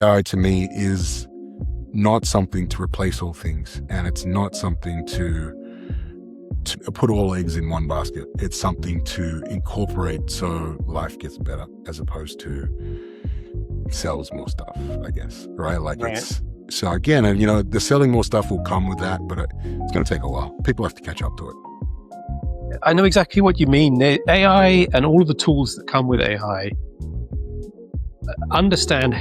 AI to me is not something to replace all things, and it's not something to put all eggs in one basket. It's something to incorporate so life gets better, as opposed to sells more stuff, I guess, right? Like it's, so again, and the selling more stuff will come with that, but it's going to take a while. People have to catch up to it. I know exactly what you mean. The AI and all of the tools that come with AI understand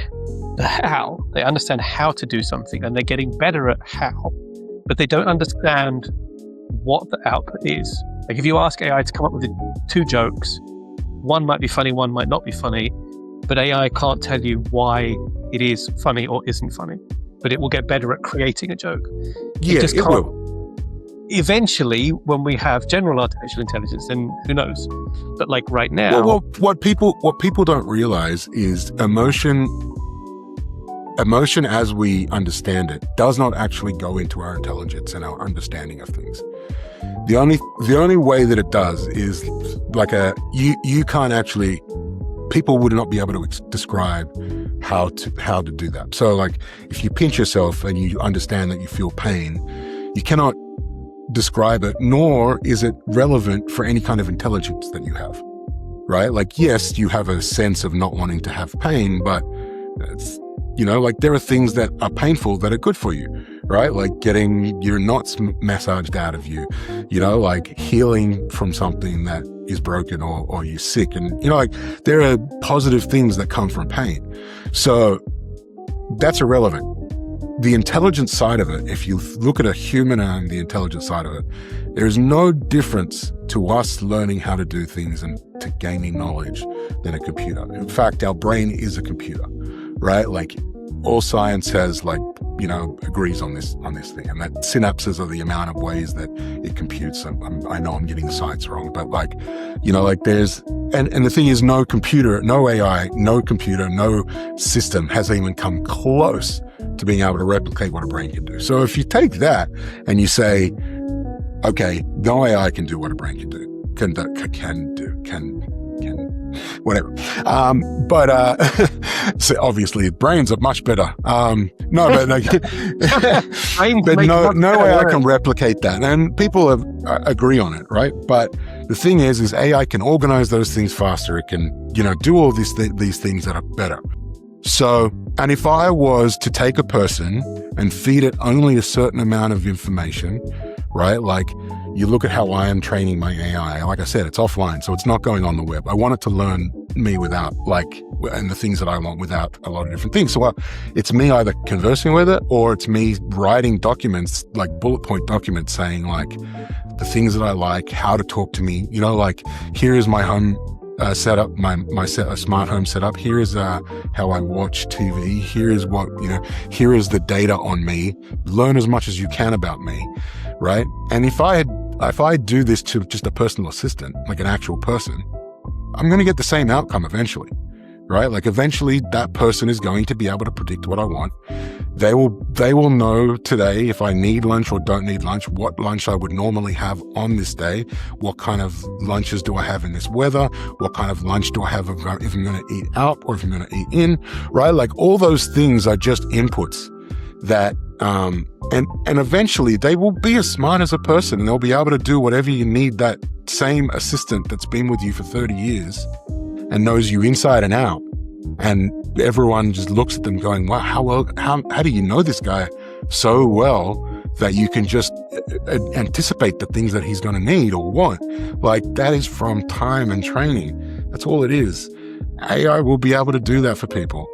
the how. They understand how to do something, and they're getting better at how, but they don't understand what the output is. Like if you ask AI to come up with 2 jokes, one might be funny, one might not be funny, but AI can't tell you why it is funny or isn't funny, but it will get better at creating a joke. Yeah, it will. Eventually, when we have general artificial intelligence, then who knows? But like right now, well, what people don't realize is emotion as we understand it does not actually go into our intelligence and our understanding of things. The only way that it does is like you can't actually, people would not be able to describe how to do that. So like if you pinch yourself and you understand that you feel pain, you cannot describe it, nor is it relevant for any kind of intelligence that you have, right? Like, yes, you have a sense of not wanting to have pain, but it's, like there are things that are painful that are good for you, right? Like getting your knots massaged out of you, like healing from something that is broken or you're sick. And, like there are positive things that come from pain. So that's irrelevant. The intelligence side of it, if you look at a human and the intelligence side of it, there is no difference to us learning how to do things and to gaining knowledge than a computer. In fact, our brain is a computer, right? Like all science has agrees on this thing, and that synapses are the amount of ways that it computes. I know I'm getting the science wrong, but there's, and the thing is, no computer, no AI, no computer, no system has even come close to being able to replicate what a brain can do. So if you take that and you say, okay, no AI can do what a brain can do, whatever. So obviously brains are much better. But no AI can replicate that. And people agree on it, right? But the thing is AI can organize those things faster. It can, do all these things that are better. So, and if I was to take a person and feed it only a certain amount of information, right? Like you look at how I am training my AI, like I said, it's offline, so it's not going on the web. I want it to learn me without and the things that I want without a lot of different things. So it's me either conversing with it or it's me writing documents, like bullet point documents saying like the things that I like, how to talk to me, like here is my home setup, my smart home setup. Here is how I watch TV. Here is here is the data on me. Learn as much as you can about me, right? And if I do this to just a personal assistant, like an actual person, I'm going to get the same outcome eventually, right? Like eventually that person is going to be able to predict what I want. They will know today if I need lunch or don't need lunch, what lunch I would normally have on this day, what kind of lunches do I have in this weather, what kind of lunch do I have if I'm going to eat out or if I'm going to eat in, right? Like all those things are just inputs that, and eventually they will be as smart as a person and they'll be able to do whatever you need that same assistant that's been with you for 30 years and knows you inside and out. And everyone just looks at them going, wow, how do you know this guy so well that you can just anticipate the things that he's going to need or want? Like that is from time and training. That's all it is. AI will be able to do that for people.